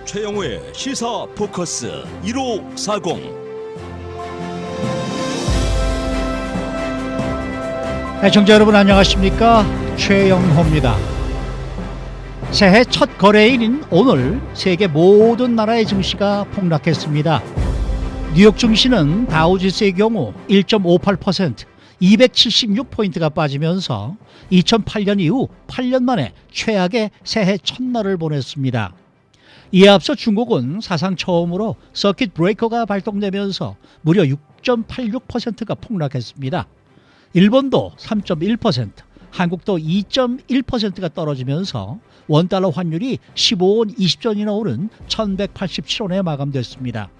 최영우의 시사 포커스 1540. 애청자 여러분 안녕하십니까? 최영호입니다. 새해 첫 거래일인 오늘 세계 모든 나라의 증시가 폭락했습니다. 뉴욕 증시는 다우지수의 경우 1.58%, 276포인트가 빠지면서 2008년 이후 8년 만에 최악의 새해 첫날을 보냈습니다. 이에 앞서 중국은 사상 처음으로 서킷 브레이커가 발동되면서 무려 6.86%가 폭락했습니다. 일본도 3.1%, 한국도 2.1%가 떨어지면서 원달러 환율이 15원 20전이나 오른 1187원에 마감됐습니다.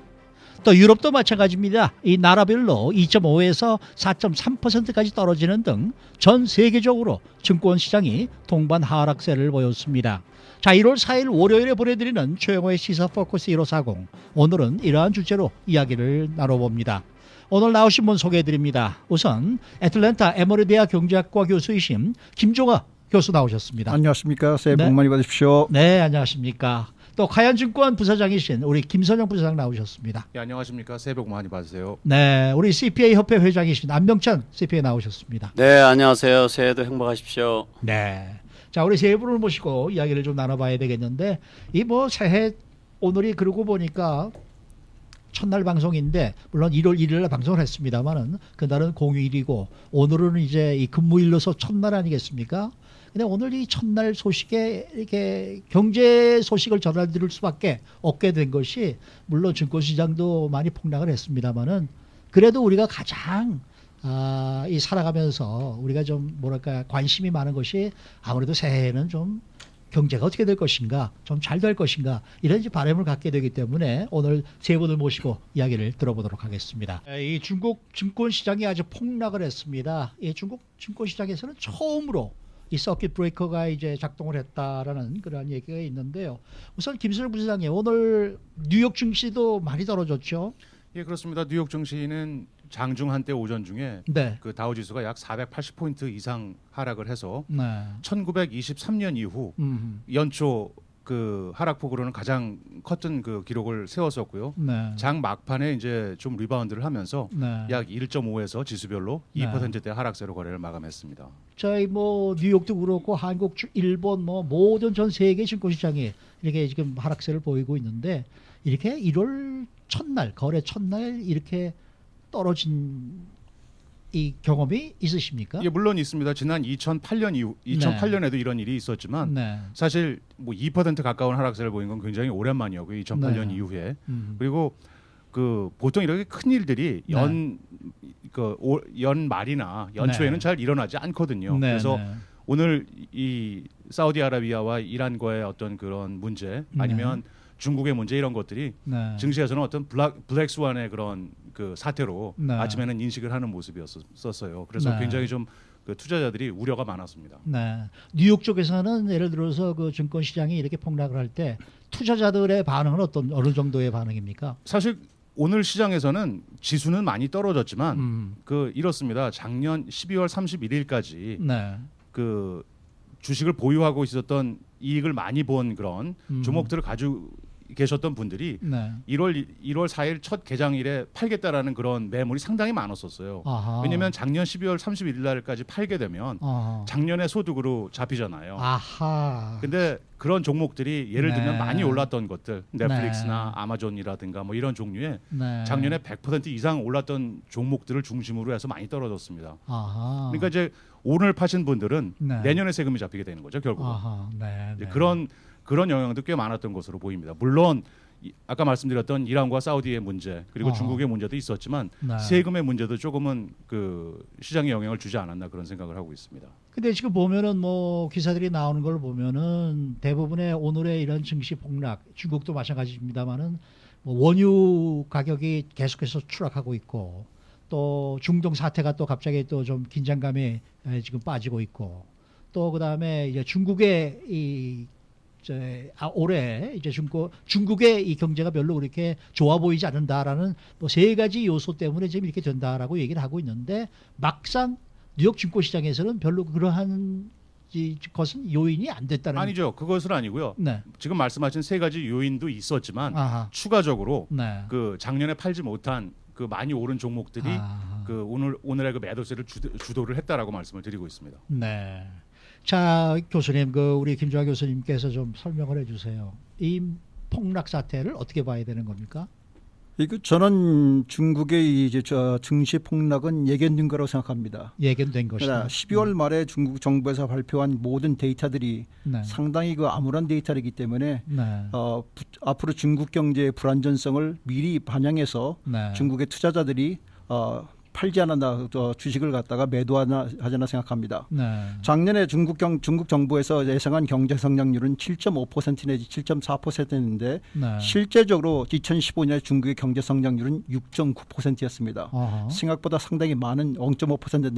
또 유럽도 마찬가지입니다. 이 나라별로 2.5에서 4.3%까지 떨어지는 등 전 세계적으로 증권시장이 동반 하락세를 보였습니다. 자, 1월 4일 월요일에 보내드리는 최영호의 시사 포커스 1540. 오늘은 이러한 주제로 이야기를 나눠봅니다. 오늘 나오신 분 소개해드립니다. 우선 애틀랜타 에머리 대학 경제학과 교수이신 김종아 교수 나오셨습니다. 안녕하십니까. 새해 복 많이 받으십시오. 네, 안녕하십니까. 또 가연증권 부사장이신 우리 김선영 부사장 나오셨습니다. 네, 안녕하십니까. 새해 복 많이 받으세요. 네, 우리 CPA 협회 회장이신 안명찬 CPA 나오셨습니다. 네, 안녕하세요. 새해도 행복하십시오. 네. 자, 우리 세 분을 모시고 이야기를 좀 나눠봐야 되겠는데, 이 뭐 새해 오늘이 그러고 보니까 첫날 방송인데, 물론 1월 1일 날 방송을 했습니다만은 그날은 공휴일이고 오늘은 이제 이 근무일로서 첫날 아니겠습니까? 근데 오늘 이 첫날 소식에 이렇게 경제 소식을 전해드릴 수밖에 없게 된 것이, 물론 증권시장도 많이 폭락을 했습니다만은 그래도 우리가 가장 이 살아가면서 우리가 좀 뭐랄까 관심이 많은 것이 아무래도 새해에는 좀 경제가 어떻게 될 것인가, 좀 잘 될 것인가, 이런 이제 바람을 갖게 되기 때문에 오늘 세 분을 모시고 이야기를 들어보도록 하겠습니다. 이 중국 증권시장이 아주 폭락을 했습니다. 이 중국 증권시장에서는 처음으로 이 서킷 브레이커가 이제 작동을 했다라는 그런 얘기가 있는데요. 우선 김선영 부사장님, 오늘 뉴욕 증시도 많이 떨어졌죠? 예, 그렇습니다. 뉴욕 증시는 장중 한때 오전 중에 네. 그 다우 지수가 약 480포인트 이상 하락을 해서 네. 1923년 이후 연초 그 하락폭으로는 가장 컸던 그 기록을 세웠었고요. 네. 장 막판에 이제 좀 리바운드를 하면서 네. 약 1.5에서 지수별로 네. 2%대 하락세로 거래를 마감했습니다. 저희 뭐 뉴욕도 그렇고 한국, 일본 뭐 모든 전 세계 증권시장이 이렇게 지금 하락세를 보이고 있는데, 이렇게 1월 첫날 거래 첫날 이렇게 떨어진 이 경험이 있으십니까? 예, 물론 있습니다. 지난 2008년 이후 2008년에도 이런 일이 있었지만 네. 사실 뭐 2% 가까운 하락세를 보인 건 굉장히 오랜만이었고요. 2008년 네. 이후에. 그리고 그 보통 이렇게 큰 일들이 연 말이나 연초에는 네. 잘 일어나지 않거든요. 네, 그래서 네. 오늘 이 사우디아라비아와 이란과의 어떤 그런 문제 아니면 중국의 문제 이런 것들이 네. 증시에서는 어떤 블랙스완의 그런 그 사태로 네. 아침에는 인식을 하는 모습이었었어요. 그래서 네. 굉장히 좀 그 투자자들이 우려가 많았습니다. 네. 뉴욕 쪽에서는 예를 들어서 그 증권 시장이 이렇게 폭락을 할 때 투자자들의 반응은 어느 정도의 반응입니까? 사실 오늘 시장에서는 지수는 많이 떨어졌지만 그 이렇습니다. 작년 12월 31일까지 네. 그 주식을 보유하고 있었던 이익을 많이 본 그런 종목들을 가지고 계셨던 분들이 네. 1월 4일 첫 개장일에 팔겠다라는 그런 매물이 상당히 많았었어요. 아하. 왜냐하면 작년 12월 31일 날까지 팔게 되면 아하. 작년의 소득으로 잡히잖아요. 아하. 근데 그런 종목들이 예를 들면 네. 많이 올랐던 것들, 넷플릭스나 네. 아마존이라든가 뭐 이런 종류의 네. 작년에 100% 이상 올랐던 종목들을 중심으로 해서 많이 떨어졌습니다. 아하. 그러니까 이제 오늘 파신 분들은 네. 내년에 세금이 잡히게 되는 거죠, 결국은. 아하. 네. 이제 네. 그런 영향도 꽤 많았던 것으로 보입니다. 물론 아까 말씀드렸던 이란과 사우디의 문제 그리고 중국의 문제도 있었지만 네. 세금의 문제도 조금은 그 시장에 영향을 주지 않았나 그런 생각을 하고 있습니다. 근데 지금 보면은 뭐 기사들이 나오는 걸 보면은 대부분의 오늘의 이런 증시 폭락, 중국도 마찬가지입니다만은 뭐 원유 가격이 계속해서 추락하고 있고, 또 중동 사태가 또 갑자기 또 좀 긴장감에 지금 빠지고 있고, 또 그다음에 이제 중국의 올해 이제 중국의 이 경제가 별로 그렇게 좋아 보이지 않는다라는 뭐 세 가지 요소 때문에 지금 이렇게 된다라고 얘기를 하고 있는데, 막상 뉴욕 증권시장에서는 별로 그러한 것은 요인이 안 됐다는 아니죠. 그것은 아니고요. 네. 지금 말씀하신 세 가지 요인도 있었지만 아하. 추가적으로 네. 그 작년에 팔지 못한 그 많이 오른 종목들이 아하. 그 오늘의 그 매도세를 주도를 했다라고 말씀을 드리고 있습니다. 네. 자, 교수님, 그 우리 김주하 교수님께서 좀 설명을 해주세요. 이 폭락 사태를 어떻게 봐야 되는 겁니까? 저는 중국의 이제 증시 폭락은 예견된 거라고 생각합니다. 예견된 것이다. 12월 말에 중국 정부에서 발표한 모든 데이터들이 네. 상당히 그 암울한 데이터이기 때문에 네. 앞으로 중국 경제의 불안전성을 미리 반영해서 네. 중국의 투자자들이 팔지 않았나 주식을 갖다가 매도하지 않나 생각합니다. 네. 작년에 중국 정부에서 예상한 경제 성장률은 7.5% 내지 7.4%였는데 네. 실제적으로 2015년에 중국의 경제 성장률은 6.9%였습니다. 어허. 생각보다 상당히 많은 0.5%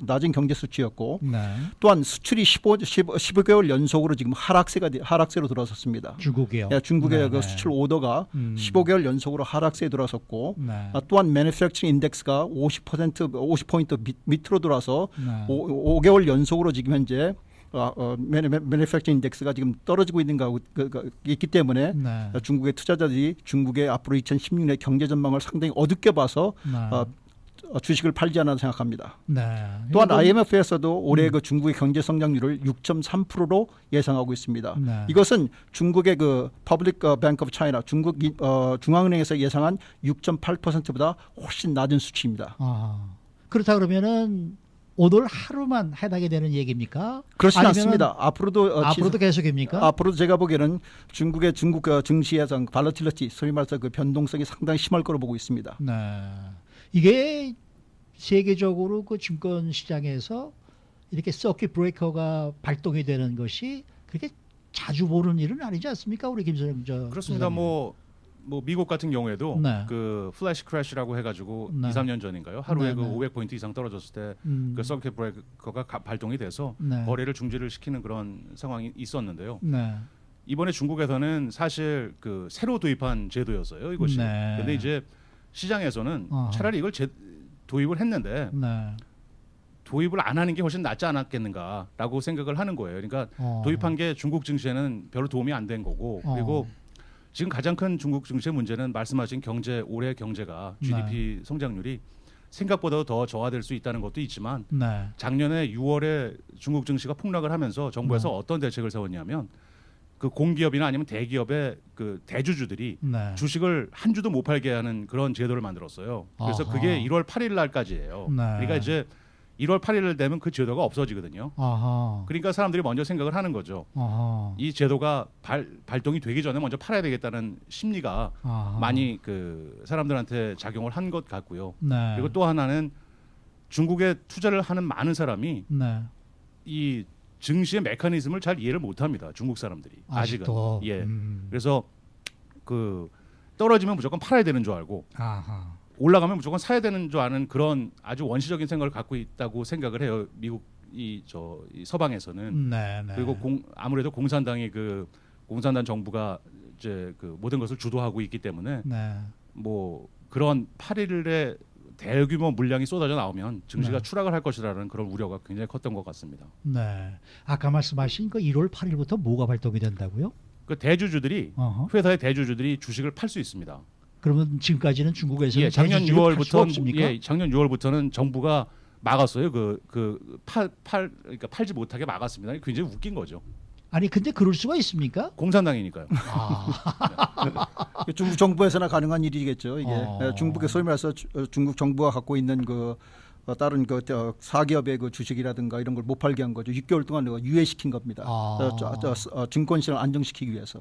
낮은 경제 수치였고 네. 또한 수출이 15개월 연속으로 지금 하락세로 들어섰습니다. 중국이요. 중국의 네, 그 네. 수출 오더가 15개월 연속으로 하락세에 들어섰고 네. 또한 매니팩처링 인덱스가 50포인트 밑으로 돌아서 네. 5개월 연속으로 지금 현재 매니팩처링 인덱스가 지금 떨어지고 있는 거 있기 때문에 네. 중국의 투자자들이 중국의 앞으로 2016년 경제 전망을 상당히 어둡게 봐서 네. 주식을 팔지 않아 생각합니다. 네. 또한 이건- IMF에서도 올해 그 중국의 경제 성장률을 6.3%로 예상하고 있습니다. 네. 이것은 중국의 그 Public Bank of China 중국 중앙은행에서 예상한 6.8%보다 훨씬 낮은 수치입니다. 그렇다 그러면은 오늘 하루만 해당이 되는 얘기입니까? 그렇지는 아니면은 않습니다. 앞으로도 계속입니까? 앞으로 제가 보기에는 중국 증시에서 발러틸리티 소위 말해서 그 변동성이 상당히 심할 거로 보고 있습니다. 네. 이게 세계적으로 그 증권 시장에서 이렇게 서킷 브레이커가 발동이 되는 것이 그렇게 자주 보는 일은 아니지 않습니까? 우리 김선영 그렇습니다. 뭐 미국 같은 경우에도 네. 그 플래시 크래시라고 해가지고 네. 2, 3년 전인가요? 하루에 네, 그 네. 500포인트 이상 떨어졌을 때 그 서킷 브레이커가 발동이 돼서 네. 거래를 중지를 시키는 그런 상황이 있었는데요. 네. 이번에 중국에서는 사실 그 새로 도입한 제도였어요, 이것이. 네. 근데 이제 시장에서는 어허. 차라리 이걸 도입을 했는데 네. 도입을 안 하는 게 훨씬 낫지 않았겠는가라고 생각을 하는 거예요. 그러니까 도입한 게 중국 증시에는 별로 도움이 안 된 거고 그리고 지금 가장 큰 중국 증시의 문제는 말씀하신 올해 경제가 GDP 성장률이 생각보다 더 저하될 수 있다는 것도 있지만 네. 작년에 6월에 중국 증시가 폭락을 하면서 정부에서 어떤 대책을 세웠냐면 그 공기업이나 아니면 대기업의 그 대주주들이 네. 주식을 한 주도 못 팔게 하는 그런 제도를 만들었어요. 그래서 아하. 그게 1월 8일 날까지예요. 네. 그러니까 이제 1월 8일 되면 그 제도가 없어지거든요. 아하. 그러니까 사람들이 먼저 생각을 하는 거죠. 아하. 이 제도가 발동이 되기 전에 먼저 팔아야 되겠다는 심리가 아하. 많이 그 사람들한테 작용을 한 것 같고요. 네. 그리고 또 하나는 중국에 투자를 하는 많은 사람이 네. 이 증시의 메커니즘을 잘 이해를 못합니다. 중국 사람들이 아직도. 아직은. 예. 그래서 그 떨어지면 무조건 팔아야 되는 줄 알고 아하. 올라가면 무조건 사야 되는 줄 아는 그런 아주 원시적인 생각을 갖고 있다고 생각을 해요. 미국 이 서방에서는. 네. 네. 그리고 아무래도 공산당 정부가 이제 그 모든 것을 주도하고 있기 때문에 네. 뭐 그런 8일에 대규모 물량이 쏟아져 나오면 증시가 네. 추락을 할 것이라는 그런 우려가 굉장히 컸던 것 같습니다. 네. 아까 말씀하신 그 1월 8일부터 뭐가 발동이 된다고요? 그 대주주들이 어허. 회사의 대주주들이 주식을 팔 수 있습니다. 그러면 지금까지는 중국에서는 예, 작년 대주주를 팔 수가 6월부터 없습니까? 작년 6월부터는 정부가 막았어요. 그러니까 팔지 못하게 막았습니다. 굉장히 웃긴 거죠. 아니 근데 그럴 수가 있습니까? 공산당이니까요. 중국 정부에서나 가능한 일이겠죠. 이게 어. 중국의 소위 말해서 중국 정부가 갖고 있는 그 다른 그 사기업의 그 주식이라든가 이런 걸 못 팔게 한 거죠. 6개월 동안 유예시킨 겁니다. 증권 시장을 안정시키기 위해서.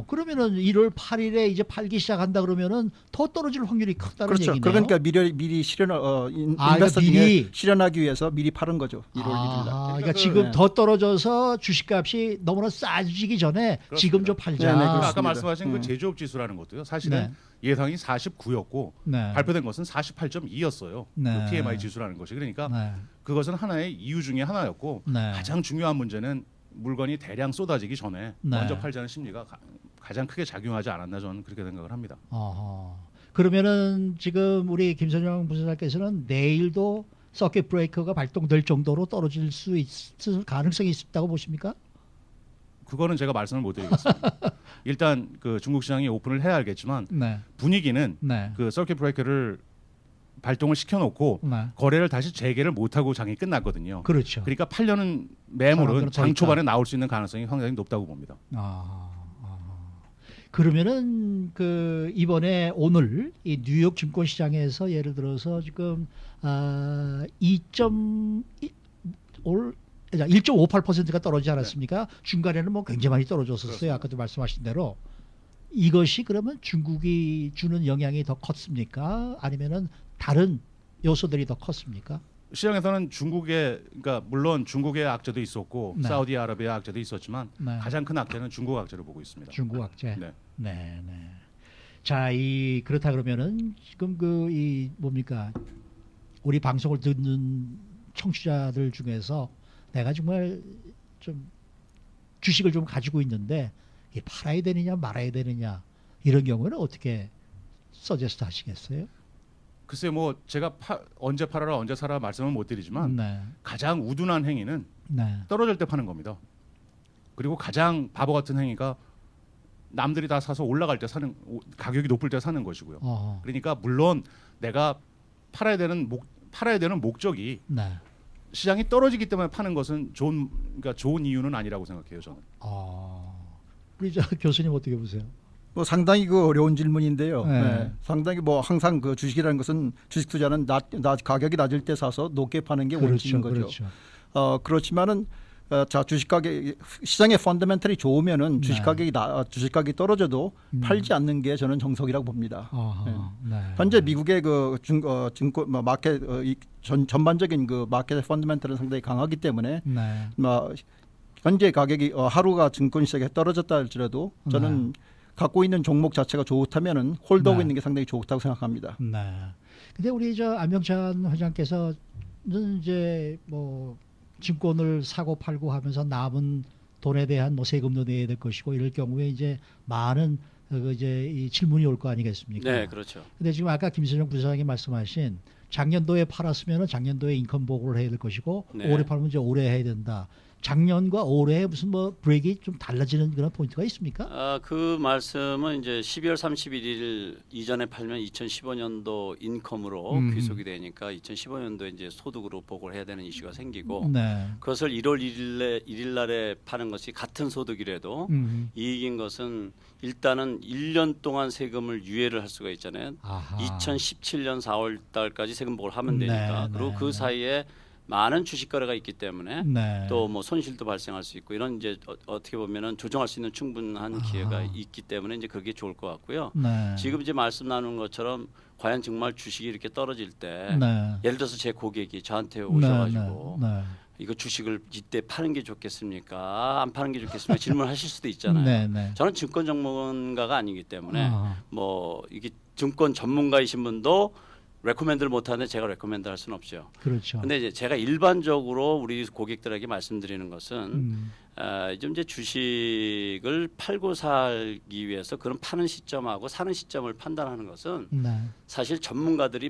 그러면은 1월 8일에 이제 팔기 시작한다 그러면은 더 떨어질 확률이 크다는 그렇죠. 얘기네요. 그러니까 미리 인베스터 그러니까 중에 미리. 실현하기 위해서 미리 팔은 거죠. 1월 1일 날. 그러니까 지금 네. 더 떨어져서 주식값이 너무나 싸지기 전에 지금 좀 팔자. 네, 네, 아까 그렇습니다. 말씀하신 그 제조업 지수라는 것도요. 사실은 네. 예상이 49였고 네. 발표된 것은 48.2였어요. 네. 그 PMI 지수라는 것이. 그러니까 네. 그것은 하나의 이유 중에 하나였고 네. 가장 중요한 문제는 물건이 대량 쏟아지기 전에 네. 먼저 팔자는 심리가 가장 크게 작용하지 않았나 저는 그렇게 생각을 합니다. 그러면은 지금 우리 김선영 부사장께서는 내일도 서킷 브레이커가 발동될 정도로 떨어질 수 있을 가능성이 있다고 보십니까? 그거는 제가 말씀을 못 드리겠습니다. 일단 그 중국 시장이 오픈을 해야 알겠지만 네. 분위기는 네. 그 서킷 브레이커를 발동을 시켜놓고 네. 거래를 다시 재개를 못하고 장이 끝났거든요. 그렇죠. 그러니까 팔려는 매물은 사람들은 더 장 초반에 나올 수 있는 가능성이 상당히 높다고 봅니다. 그러면은 그 이번에 오늘 이 뉴욕 증권 시장에서 예를 들어서 지금 1.58%가 떨어지지 않았습니까? 중간에는 뭐 굉장히 많이 떨어졌었어요. 그렇습니다. 아까도 말씀하신 대로. 이것이 그러면 중국이 주는 영향이 더 컸습니까? 아니면은 다른 요소들이 더 컸습니까? 시장에서는 그러니까 물론 중국의 악재도 있었고 네. 사우디아라비아 악재도 있었지만 네. 가장 큰 악재는 중국 악재를 보고 있습니다. 중국 악재. 네. 네, 네. 자, 그렇다 그러면은 지금 이 뭡니까? 우리 방송을 듣는 청취자들 중에서 내가 정말 좀 주식을 좀 가지고 있는데 이 팔아야 되느냐 말아야 되느냐 이런 경우는 어떻게 서제스트 하시겠어요? 글쎄 뭐 제가 언제 팔아라 언제 사라 말씀은 못 드리지만 네. 가장 우둔한 행위는 네. 떨어질 때 파는 겁니다. 그리고 가장 바보 같은 행위가 남들이 다 사서 올라갈 때 사는 가격이 높을 때 사는 것이고요. 그러니까 물론 내가 팔아야 되는 목적이 네. 시장이 떨어지기 때문에 파는 것은 좋은 이유는 아니라고 생각해요 저는. 우리 교수님 어떻게 보세요? 뭐 상당히 그 어려운 질문인데요. 네. 네. 상당히 뭐 항상 그 주식이라는 것은 주식 투자는 가격이 낮을 때 사서 높게 파는 게 원칙인 거죠. 그렇죠. 그렇지만은 자 주식 가격 시장의 펀더멘털이 좋으면은 주식 가격이 떨어져도 팔지 않는 게 저는 정석이라고 봅니다. 네. 네. 현재 미국의 그 증권 마켓 전반적인 그 마켓의 펀더멘털은 상당히 강하기 때문에 네. 현재 가격이 하루가 증권 시장에 떨어졌다 할지라도 저는 갖고 있는 종목 자체가 좋다면은 홀더하고 있는 게 상당히 좋다고 생각합니다. 네. 근데 우리 안명찬 회장께서는 이제 뭐 증권을 사고 팔고 하면서 남은 돈에 대한 뭐 세금도 내야 될 것이고 이럴 경우에 이제 많은 이 질문이 올 거 아니겠습니까? 네, 그렇죠. 근데 지금 아까 김선영 부사장이 말씀하신 작년도에 팔았으면 작년도에 인컴 보고를 해야 될 것이고 네. 올해 팔면 이제 올해 해야 된다. 작년과 올해 무슨 뭐 브레이크가 좀 달라지는 그런 포인트가 있습니까? 그 말씀은 이제 12월 31일 이전에 팔면 2015년도 인컴으로 귀속이 되니까 2015년도 이제 소득으로 보고를 해야 되는 이슈가 생기고 네. 그것을 1월 1일 날에 파는 것이 같은 소득이라도 이익인 것은 일단은 1년 동안 세금을 유예를 할 수가 있잖아요. 아하. 2017년 4월 달까지 세금 보고를 하면 되니까. 그리고 그 사이에 많은 주식 거래가 있기 때문에 또 뭐 손실도 발생할 수 있고 이런 이제 어떻게 보면은 조정할 수 있는 충분한 기회가 있기 때문에 이제 그게 좋을 것 같고요. 지금 이제 말씀 나눈 것처럼 과연 정말 주식이 이렇게 떨어질 때 예를 들어서 제 고객이 저한테 오셔가지고 이거 주식을 이때 파는 게 좋겠습니까? 안 파는 게 좋겠습니까? 질문하실 수도 있잖아요. 저는 증권 전문가가 아니기 때문에 뭐 이게 증권 전문가이신 분도 레코멘드를 못하는데 제가 레코멘드 할 수는 없죠. 그렇죠. 근데 이제 제가 일반적으로 우리 고객들에게 말씀드리는 것은 이제 주식을 팔고 살기 위해서 그런 파는 시점하고 사는 시점을 판단하는 것은 사실 전문가들이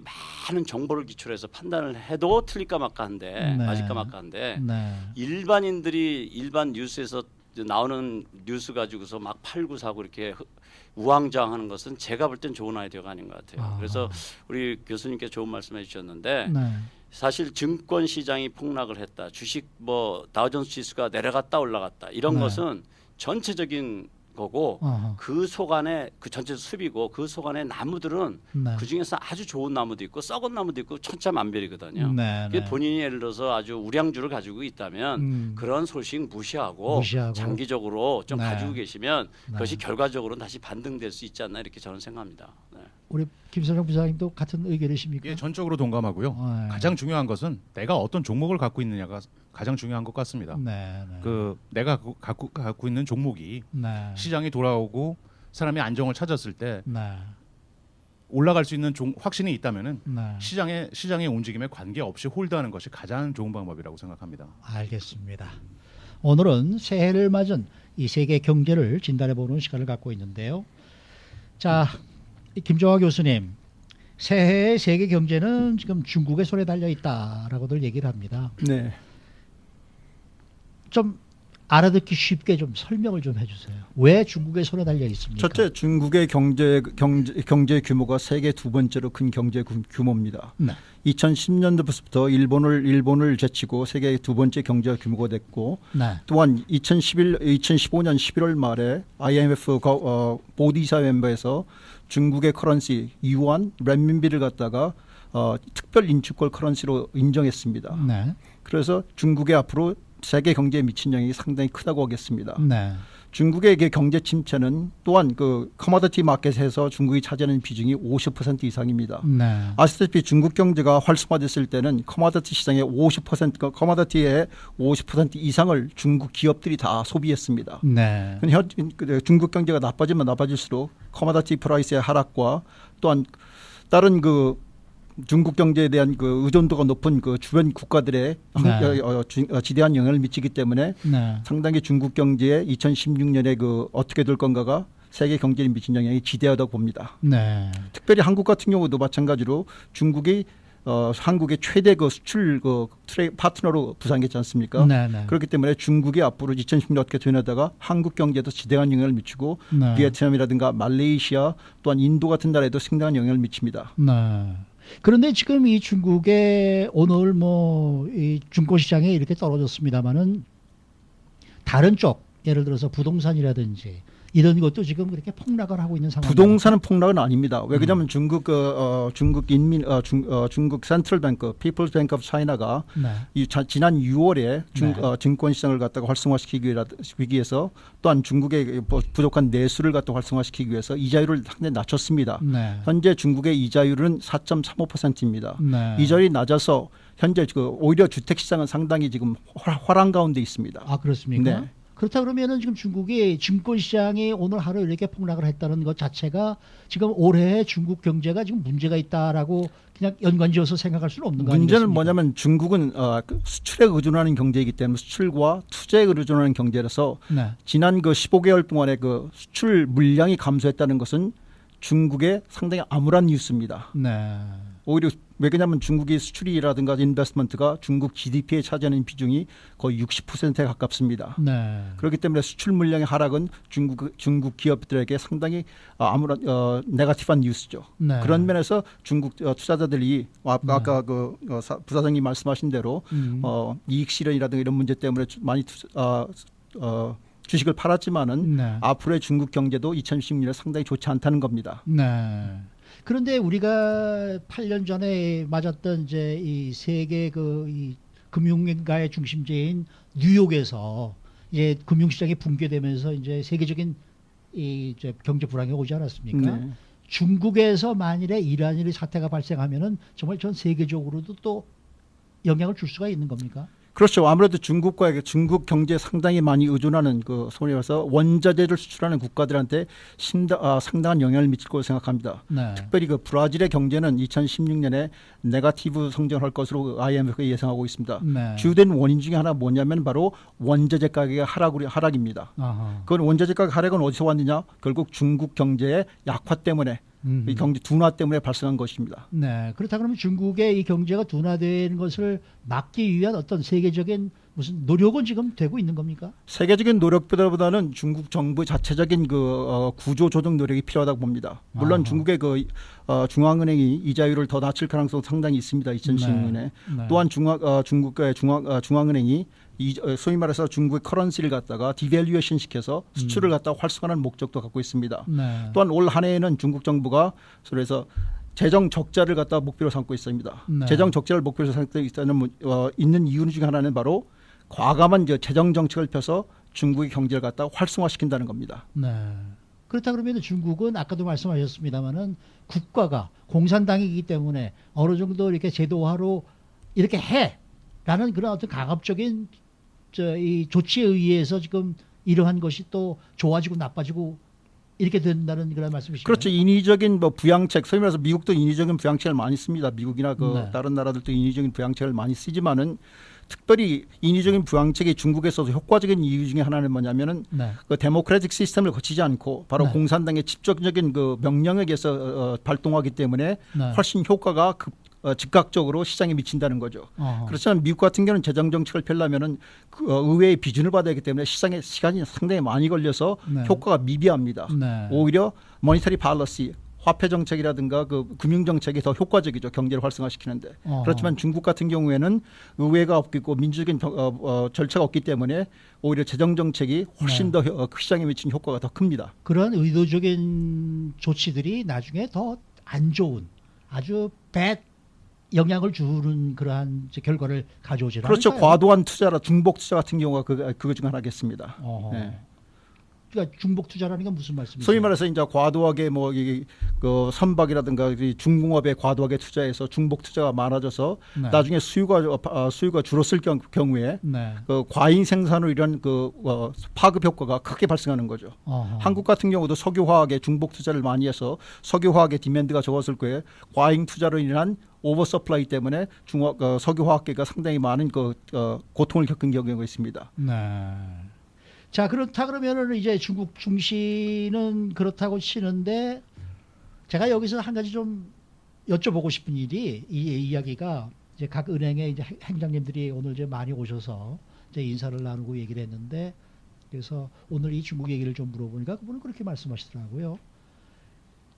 많은 정보를 기초해서 판단을 해도 틀릴까 말까 한데 맞을까 말까 한데 일반인들이 일반 뉴스에서 나오는 뉴스 가지고서 막 팔고 사고 이렇게 우왕좌왕하는 것은 제가 볼 땐 좋은 아이디어가 아닌 것 같아요. 그래서 우리 교수님께 좋은 말씀해 주셨는데 사실 증권 시장이 폭락을 했다. 주식 뭐 다우존스 지수가 내려갔다 올라갔다. 이런 것은 전체적인 거고 그 속안에 그 전체 수비고 그 속안에 나무들은 그 중에서 아주 좋은 나무도 있고 썩은 나무도 있고 천차만별이거든요. 본인이 예를 들어서 아주 우량주를 가지고 있다면 그런 소식 무시하고 장기적으로 좀 가지고 계시면 그것이 결과적으로 다시 반등될 수 있지 않나 이렇게 저는 생각합니다. 우리 김선영 부사장님도 같은 의견이십니까? 예, 전적으로 동감하고요. 가장 중요한 것은 내가 어떤 종목을 갖고 있느냐가 가장 중요한 것 같습니다. 그 내가 갖고 있는 종목이 시장이 돌아오고 사람이 안정을 찾았을 때 올라갈 수 있는 확신이 있다면은 시장의 움직임에 관계없이 홀드하는 것이 가장 좋은 방법이라고 생각합니다. 알겠습니다. 오늘은 새해를 맞은 이 세계 경제를 진단해 보는 시간을 갖고 있는데요. 자, 김종화 교수님, 새해 세계 경제는 지금 중국의 손에 달려 있다라고들 얘기를 합니다. 네. 좀 알아듣기 쉽게 좀 설명을 좀 해주세요. 왜 중국의 손에 달려 있습니까? 첫째, 중국의 경제 규모가 세계 두 번째로 큰 경제 규모입니다. 네. 2010년도부터 일본을 제치고 세계 두 번째 경제 규모가 됐고, 네. 또한 2015년 11월 말에 IMF 보디사 멤버에서 중국의 커런시 유안, renminbi를 갖다가 특별 인출권 커런시로 인정했습니다. 네. 그래서 중국의 앞으로 세계 경제에 미친 영향이 상당히 크다고 하겠습니다. 네. 중국의 경제 침체는 또한 그 커머디티 마켓에서 중국이 차지하는 비중이 50% 이상입니다. 네. 아시다시피 중국 경제가 활성화됐을 때는 커머디티 시장의 50%, 커머디티의 50% 이상을 중국 기업들이 다 소비했습니다. 네. 중국 경제가 나빠지면 나빠질수록 커머디티 프라이스의 하락과 또한 다른 그 중국 경제에 대한 그 의존도가 높은 그 주변 국가들의 지대한 영향을 미치기 때문에 네. 상당히 중국 경제에 2016년에 그 어떻게 될 건가가 세계 경제에 미친 영향이 지대하다고 봅니다. 네. 특별히 한국 같은 경우도 마찬가지로 중국이 한국의 최대 그 수출 파트너로 부상했지 않습니까? 네, 네. 그렇기 때문에 중국이 앞으로 2016년 어떻게 되냐다가 한국 경제에도 지대한 영향을 미치고 네. 비에트남이라든가 말레이시아 또한 인도 같은 나라에도 상당한 영향을 미칩니다. 네. 그런데 지금 이 중국의 오늘 이 중고 시장에 이렇게 떨어졌습니다만은 다른 쪽 예를 들어서 부동산이라든지 이런 것도 지금 그렇게 폭락을 하고 있는 상황입니다. 부동산은 폭락은 아닙니다. 왜 그러냐면 중국 센트럴뱅크, 피플스 뱅크 오브 차이나가 네. 지난 6월에 네. 증권 시장을 갖다가 활성화시키기 위해서 또한 중국의 부족한 내수를 갖다 활성화시키기 위해서 이자율을 상당히 낮췄습니다. 네. 현재 중국의 이자율은 4.35%입니다. 네. 이자율이 낮아서 현재 오히려 주택 시장은 상당히 지금 화랑 가운데 있습니다. 아, 그렇습니까? 네. 그렇다 그러면은 지금 중국의 증권 시장이 오늘 하루 이렇게 폭락을 했다는 것 자체가 지금 올해 중국 경제가 지금 문제가 있다라고 그냥 연관지어서 생각할 수는 없는 거 아니겠습니까? 문제는 뭐냐면 중국은 수출에 의존하는 경제이기 때문에 수출과 투자에 의존하는 경제라서 네. 지난 그 15개월 동안에 그 수출 물량이 감소했다는 것은 중국의 상당히 암울한 뉴스입니다. 네. 오히려 왜 그러냐면 중국의 수출이라든가 인베스트먼트가 중국 GDP에 차지하는 비중이 거의 60%에 가깝습니다. 네. 그렇기 때문에 수출 물량의 하락은 중국 기업들에게 상당히 암울한 네거티브한 뉴스죠. 네. 그런 면에서 중국 투자자들이 아까 부사장님 말씀하신 대로 이익 실현이라든가 이런 문제 때문에 많이 주식을 팔았지만은 네. 앞으로의 중국 경제도 2016년에 상당히 좋지 않다는 겁니다. 네. 그런데 우리가 8년 전에 맞았던 이제 이 세계 이 금융가의 중심지인 뉴욕에서 이제 금융시장이 붕괴되면서 이제 세계적인 이제 경제 불황이 오지 않았습니까? 네. 중국에서 만일에 이러한 사태가 발생하면은 정말 전 세계적으로도 또 영향을 줄 수가 있는 겁니까? 그렇죠. 아무래도 중국 경제에 상당히 많이 의존하는 소위 말해서 원자재를 수출하는 국가들한테 상당한 영향을 미칠 거라고 생각합니다. 네. 특별히 브라질의 경제는 2016년에 네거티브 성장할 것으로 IMF가 예상하고 있습니다. 네. 주된 원인 중에 하나 뭐냐면 바로 원자재 가격의 하락입니다. 아하. 그건 원자재 가격 하락은 어디서 왔느냐? 결국 중국 경제의 약화 때문에 이 경제 둔화 때문에 발생한 것입니다. 네, 그렇다 그러면 중국의 이 경제가 둔화되는 것을 막기 위한 어떤 세계적인 무슨 노력은 지금 되고 있는 겁니까? 세계적인 노력보다는 중국 정부 자체적인 구조 조정 노력이 필요하다고 봅니다. 물론 아하. 중국의 중앙은행이 이자율을 더 낮출 가능성 상당히 있습니다. 2016년에 네. 또한 중국의 중앙은행이 소위 말해서 중국의 커런시를 갖다가 디밸류에이션 시켜서 수출을 갖다가 활성화하는 목적도 갖고 있습니다. 네. 또한 올 한 해에는 중국 정부가 그래서 재정 적자를 갖다가 목표로 삼고 있습니다. 네. 재정 적자를 목표로 삼고 있는 이유 중에 하나는 바로 과감한 재정 정책을 펴서 중국의 경제를 갖다가 활성화시킨다는 겁니다. 네. 그렇다 그러면 중국은 아까도 말씀하셨습니다마는 국가가 공산당이기 때문에 어느 정도 이렇게 제도화로 이렇게 해라는 그런 어떤 가급적인 이 조치에 의해서 지금 이러한 것이 또 좋아지고 나빠지고 이렇게 된다는 그런 말씀이시죠? 그렇죠. 인위적인 부양책, 소위 말해서 미국도 인위적인 부양책을 많이 씁니다. 미국이나 네. 다른 나라들도 인위적인 부양책을 많이 쓰지만은 특별히 인위적인 부양책이 중국에서도 효과적인 이유 중에 하나는 뭐냐면은 네. 그 데모크라틱 시스템을 거치지 않고 바로 네. 공산당의 직접적인 그 명령에 의해서 발동하기 때문에 네. 훨씬 효과가 즉각적으로 시장에 미친다는 거죠. 어허. 그렇지만 미국 같은 경우는 재정 정책을 펴려면은 의회의 비준을 받아야 하기 때문에 시장에 시간이 상당히 많이 걸려서 네. 효과가 미비합니다. 네. 오히려 모니터리 팔러시 화폐 정책이라든가 그 금융 정책이 더 효과적이죠. 경제를 활성화시키는데. 어허. 그렇지만 중국 같은 경우에는 의회가 없고 민주적인 절차가 없기 때문에 오히려 재정 정책이 훨씬 네. 더 시장에 미친 효과가 더 큽니다. 그런 의도적인 조치들이 나중에 더 안 좋은 아주 bad 영향을 주는 그러한 이제 결과를 가져오지 그렇죠. 않을까요? 과도한 투자라 중복 투자 같은 경우가 그거 중 하나겠습니다. 어허. 네. 그러니까 중복 투자라는 건 무슨 말씀이세요? 소위 말해서 이제 과도하게 그 선박이라든가 이 중공업에 과도하게 투자해서 중복 투자가 많아져서 네. 나중에 수요가 줄었을 경우에 네. 그 과잉 생산으로 이런 파급 효과가 크게 발생하는 거죠. 어허. 한국 같은 경우도 석유화학에 중복 투자를 많이 해서 석유화학의 디맨드가 적었을 거예요. 과잉 투자로 인한 오버 서플라이 때문에 석유화학계가 상당히 많은 고통을 겪은 경우가 있습니다. 네. 자, 그렇다 그러면은 이제 중국 중시는 그렇다고 치는데 제가 여기서 한 가지 좀 여쭤보고 싶은 일이 이 이야기가 이제 각 은행의 이제 행장님들이 오늘 이제 많이 오셔서 이제 인사를 나누고 얘기를 했는데 그래서 오늘 이 중국 얘기를 좀 물어보니까 그분은 그렇게 말씀하시더라고요.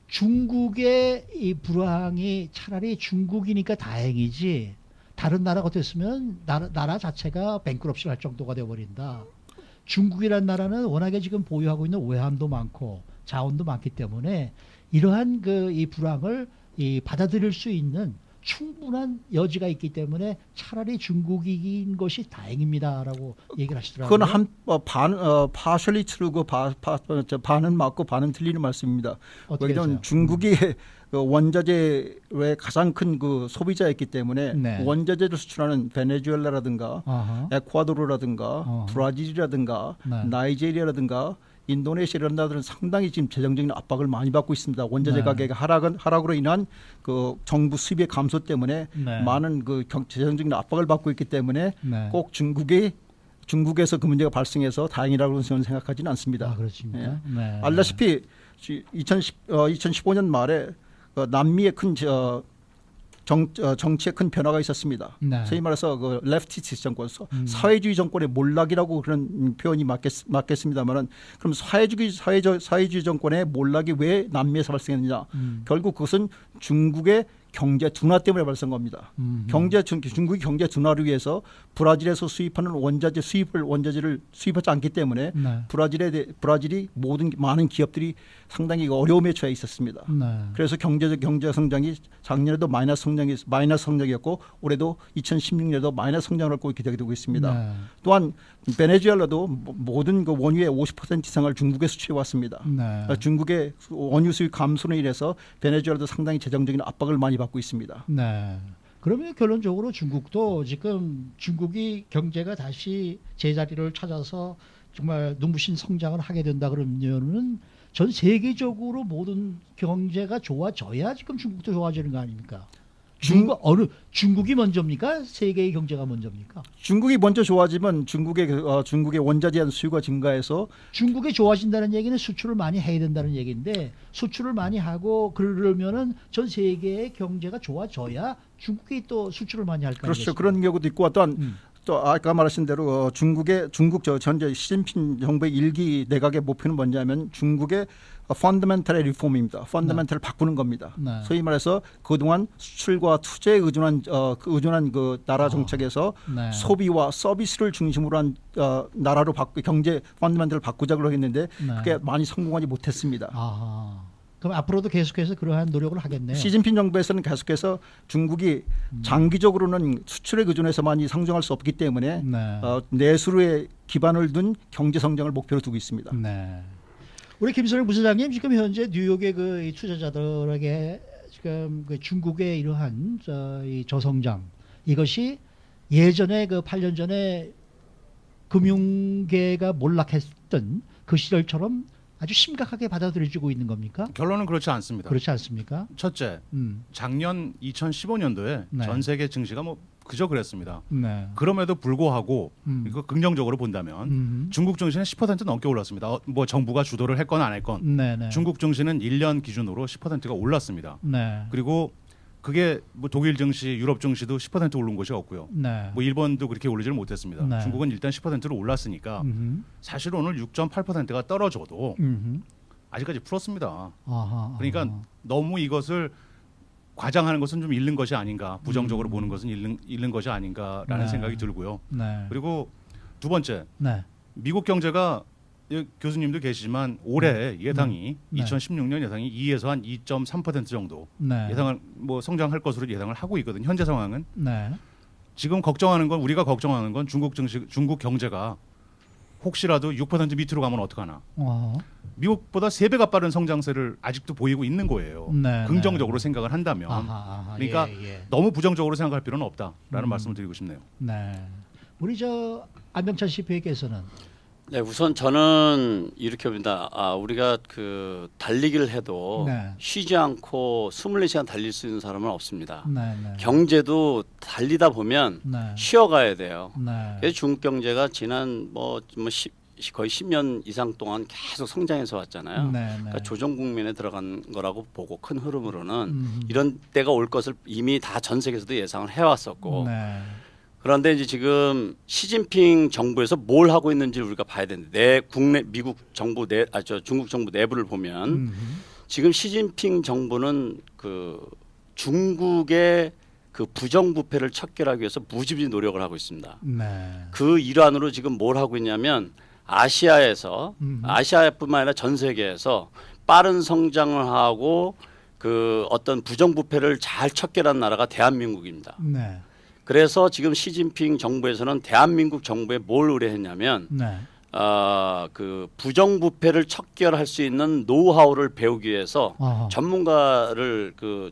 중국의 이 불황이 차라리 중국이니까 다행이지 다른 나라가 됐으면 나라 자체가 뱅크럽시 할 정도가 되어버린다. 중국이라는 나라는 워낙에 지금 보유하고 있는 외환도 많고 자원도 많기 때문에 이러한 이 불황을 받아들일 수 있는 충분한 여지가 있기 때문에 차라리 중국인 것이 다행입니다라고 얘기를 하시더라고요. 그건 partially true고 반은 맞고 반은 틀리는 말씀입니다. 어떻게 왜냐하면 하세요? 중국이 그 원자재의 가장 큰 그 소비자였기 때문에 네. 원자재를 수출하는 베네수엘라라든가 아하. 에콰도르라든가 어허. 브라질이라든가 네. 나이지리아라든가 인도네시아 이런 나라들은 상당히 지금 재정적인 압박을 많이 받고 있습니다. 원자재 네. 가격의 하락으로 인한 그 정부 수입의 감소 때문에 네. 많은 재정적인 압박을 받고 있기 때문에 네. 꼭 중국에서 그 문제가 발생해서 다행이라고 저는 생각하지는 않습니다. 아, 그렇습니까? 예. 네. 알다시피 2015년 말에 남미의 큰 정치에 큰 변화가 있었습니다. 네. 소위 말해서 그 레프티스트 정권, 사회주의 정권의 몰락이라고 그런 표현이 맞겠습니다만은 그럼 사회주의 정권의 몰락이 왜 남미에서 발생했느냐? 결국 그것은 중국의 경제 둔화 때문에 발생한 겁니다. 중국이 경제 둔화를 위해서 브라질에서 수입하는 원자재를 수입하지 않기 때문에 네. 브라질이 많은 기업들이 상당히 어려움에 처해 있었습니다. 네. 그래서 경제 성장이 작년에도 마이너스 성장이었고 올해도 2016년에도 마이너스 성장을 꼭 기대되고 있습니다. 네. 또한 베네수엘라도 모든 그 원유의 50% 이상을 중국에 수출해 왔습니다. 네. 중국의 원유 수입 감소로 인해서 베네수엘라도 상당히 재정적인 압박을 많이 받고 있습니다. 네. 그러면 결론적으로 중국도 지금 중국이 경제가 다시 제자리를 찾아서 정말 눈부신 성장을 하게 된다 그러면은 전 세계적으로 모든 경제가 좋아져야 지금 중국도 좋아지는 거 아닙니까? 중국이 먼저입니까? 세계의 경제가 먼저입니까? 중국이 먼저 좋아지면 중국의 원자재 수요가 증가해서 중국이 좋아진다는 얘기는 수출을 많이 해야 된다는 얘기인데 수출을 많이 하고 그러면은 전 세계의 경제가 좋아져야 중국이 또 수출을 많이 할 거 아니겠습니까? 그렇죠. 그런 경우도 있고 또한 또 아까 말하신 대로 중국 현재 시진핑 정부의 1기 내각의 목표는 뭐냐면 중국의 펀더멘털의 리폼입니다. 펀더멘털을 바꾸는 겁니다. 네. 소위 말해서 그동안 수출과 투자에 의존한 그 나라 정책에서 네. 소비와 서비스를 중심으로 한 나라로 경제 펀더멘털을 바꾸자고 했는데 네. 그게 많이 성공하지 못했습니다. 아하. 그럼 앞으로도 계속해서 그러한 노력을 하겠네요. 시진핑 정부에서는 계속해서 중국이 장기적으로는 수출에 의존해서 많이 성장할 수 없기 때문에 네. 내수에 기반을 둔 경제 성장을 목표로 두고 있습니다. 네. 우리 김선영 부사장님 지금 현재 뉴욕의 이 투자자들에게 지금 그 중국의 이러한 이 저성장 이것이 예전에 8년 전에 금융계가 몰락했던 그 시절처럼 아주 심각하게 받아들여지고 있는 겁니까? 결론은 그렇지 않습니다. 그렇지 않습니까? 첫째, 음. 작년 2015년도에 네. 전 세계 증시가 그저 그랬습니다. 네. 그럼에도 불구하고 이거 긍정적으로 본다면 중국 증시는 10% 넘게 올랐습니다. 뭐 정부가 주도를 했건 안 했건 네네. 중국 증시는 1년 기준으로 10%가 올랐습니다. 네. 그리고 그게 뭐 독일 증시, 유럽 증시도 10% 오른 것이 없고요. 네. 뭐 일본도 그렇게 오르지를 못했습니다. 네. 중국은 일단 10%로 올랐으니까 사실 오늘 6.8%가 떨어져도 아직까지 풀었습니다. 아하, 그러니까 아하. 너무 이것을 과장하는 것은 좀 잃는 것이 아닌가, 부정적으로 보는 것은 잃는 것이 아닌가라는 네. 생각이 들고요. 네. 그리고 두 번째, 네. 미국 경제가 교수님도 계시지만 올해 예상이 네. 2016년 예상이 2에서 한 2.3% 정도 네. 예상을 뭐 성장할 것으로 예상을 하고 있거든요. 현재 상황은 네. 지금 걱정하는 건 우리가 걱정하는 건 중국 경제가 혹시라도 6% 밑으로 가면 어떡하나. 미국보다 3배가 빠른 성장세를 아직도 보이고 있는 거예요. 네, 긍정적으로 네. 생각을 한다면. 아하, 그러니까 예. 너무 부정적으로 생각할 필요는 없다라는 말씀을 드리고 싶네요. 네. 우리 저 안병찬 CPA께서는 네, 우선 저는 이렇게 봅니다. 우리가 그 달리기를 해도 네. 쉬지 않고 24시간 달릴 수 있는 사람은 없습니다. 네, 네. 경제도 달리다 보면 네. 쉬어가야 돼요. 네. 그래서 중국 경제가 지난 거의 10년 이상 동안 계속 성장해서 왔잖아요. 네, 네. 그러니까 조정 국면에 들어간 거라고 보고 큰 흐름으로는 이런 때가 올 것을 이미 다 전 세계에서도 예상을 해왔었고 네. 그런데 이제 지금 시진핑 정부에서 뭘 하고 있는지 우리가 봐야 되는데 국내 미국 정부 중국 정부 내부를 보면 지금 시진핑 정부는 그 중국의 그 부정부패를 척결하기 위해서 무지무지 노력을 하고 있습니다. 네. 그 일환으로 지금 뭘 하고 있냐면 아시아에서 아시아뿐만 아니라 전 세계에서 빠른 성장을 하고 그 어떤 부정부패를 잘 척결한 나라가 대한민국입니다. 네. 그래서 지금 시진핑 정부에서는 대한민국 정부에 뭘 의뢰했냐면 네. 그 부정부패를 척결할 수 있는 노하우를 배우기 위해서 아하. 전문가를 그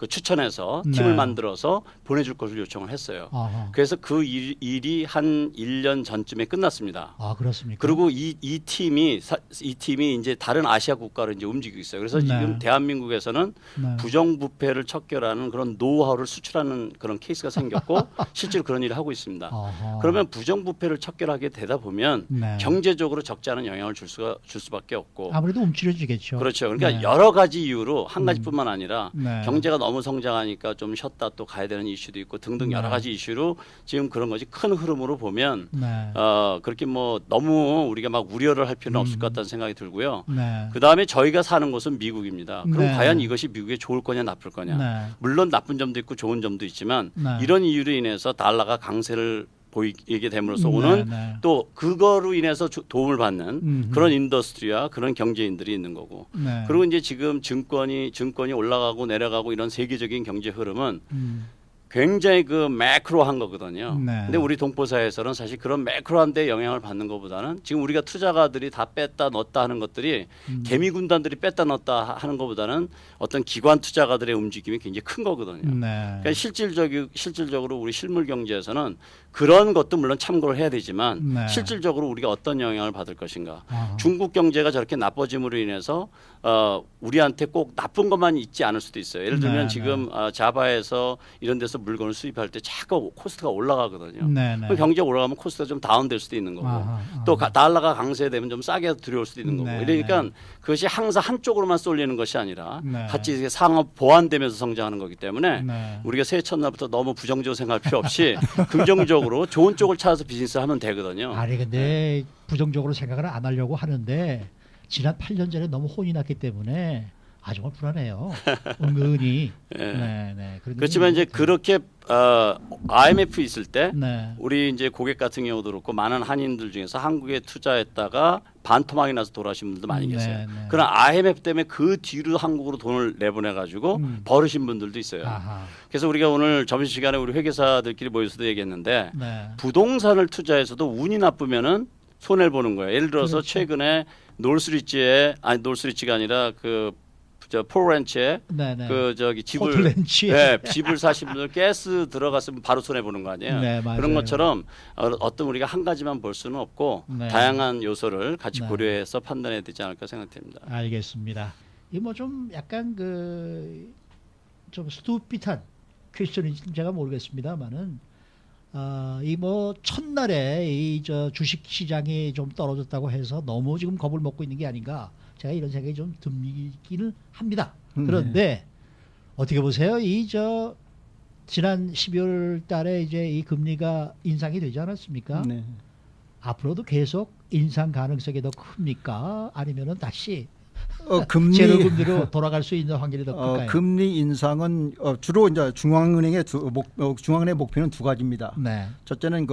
추천해서 네. 팀을 만들어서 보내줄 것을 요청을 했어요. 아하. 그래서 그 일이 한 1년 전쯤에 끝났습니다. 아, 그렇습니까? 그리고 이 팀이 이제 다른 아시아 국가로 이제 움직이고 있어요. 그래서 네. 지금 대한민국에서는 네. 부정부패를 척결하는 그런 노하우를 수출하는 그런 케이스가 생겼고 실제로 그런 일을 하고 있습니다. 아하. 그러면 부정부패를 척결하게 되다 보면 네. 경제적으로 적지 않은 영향을 줄 수밖에 없고 아무래도 움츠려지겠죠. 그렇죠. 그러니까 네. 여러 가지 이유로 한 가지뿐만 아니라 네. 경제가 너무 성장하니까 좀 쉬었다 또 가야 되는 이슈도 있고 등등 네. 여러 가지 이슈로 지금 그런 것이 큰 흐름으로 보면 네. 그렇게 뭐 너무 우리가 막 우려를 할 필요는 없을 것 같다는 생각이 들고요. 네. 그 다음에 저희가 사는 곳은 미국입니다. 그럼 네. 과연 이것이 미국에 좋을 거냐 나쁠 거냐. 네. 물론 나쁜 점도 있고 좋은 점도 있지만 네. 이런 이유로 인해서 달러가 강세를 보이게 됨으로써 네, 오는 네. 또 그거로 인해서 도움을 받는 음흠. 그런 인더스트리와 그런 경제인들이 있는 거고. 네. 그리고 이제 지금 증권이 올라가고 내려가고 이런 세계적인 경제 흐름은 굉장히 그 매크로한 거거든요. 네. 근데 우리 동포사에서는 사실 그런 매크로한 데 영향을 받는 것보다는 지금 우리가 투자가들이 다 뺐다 넣었다 하는 것들이 개미 군단들이 뺐다 넣었다 하는 것보다는 어떤 기관 투자가들의 움직임이 굉장히 큰 거거든요. 네. 그러니까 실질적으로 우리 실물 경제에서는 그런 것도 물론 참고를 해야 되지만 네. 실질적으로 우리가 어떤 영향을 받을 것인가. 아하. 중국 경제가 저렇게 나빠짐으로 인해서 우리한테 꼭 나쁜 것만 있지 않을 수도 있어요. 예를 들면 네, 지금 자바에서 이런 데서 물건을 수입할 때 자꾸 코스트가 올라가거든요. 네, 네. 그럼 경제가 올라가면 코스트가 좀 다운될 수도 있는 거고 아하, 또 달러가 강세되면 좀 싸게 들여올 수도 있는 거고 네, 이러니까 네. 그것이 항상 한쪽으로만 쏠리는 것이 아니라 네. 같이 상업 보완되면서 성장하는 거기 때문에 네. 우리가 새해 첫날부터 너무 부정적으로 생각할 필요 없이 긍정적으로 좋은 쪽을 찾아서 비즈니스를 하면 되거든요. 아니 근데 부정적으로 생각을 안 하려고 하는데 지난 8년 전에 너무 혼이 났기 때문에 정말 불안해요. 은근히. 네. 네, 네. 그렇지만 이제 그렇게 IMF 있을 때 네. 우리 이제 고객 같은 경우도 그렇고 많은 한인들 중에서 한국에 투자했다가 반토막이 나서 돌아가신 분들도 많이 네, 계세요. 네. 그런 IMF 때문에 그 뒤로 한국으로 돈을 내보내 가지고 벌으신 분들도 있어요. 아하. 그래서 우리가 오늘 점심시간에 우리 회계사들끼리 모여서도 얘기했는데 네. 부동산을 투자해서도 운이 나쁘면은 손해를 보는 거예요. 예를 들어서 그렇죠. 최근에 놀스리치가 아니라 포렌치에 네, 네. 집을 포틀랜치에. 네, 집을 사신 분들 가스 들어갔으면 바로 손해 보는 거 아니에요. 네, 맞아요. 그런 것처럼 어떤 우리가 한 가지만 볼 수는 없고 네. 다양한 요소를 같이 네. 고려해서 판단해야 되지 않을까 생각됩니다. 알겠습니다. 이 뭐 좀 약간 좀 스투핏한 퀘스천인지 제가 모르겠습니다만은 이 뭐 첫날에 이 저 주식 시장이 좀 떨어졌다고 해서 너무 지금 겁을 먹고 있는 게 아닌가 제가 이런 생각이 좀 들기는 합니다. 그런데 어떻게 보세요? 이 저 지난 12월 달에 이제 이 금리가 인상이 되지 않았습니까? 네. 앞으로도 계속 인상 가능성이 더 큽니까? 아니면은 다시 금리 제로 금리로 돌아갈 수 있는 확률이 더 클까요? 금리 인상은 주로 이제 중앙은행의 중앙은행 목표는 두 가지입니다. 네. 첫째는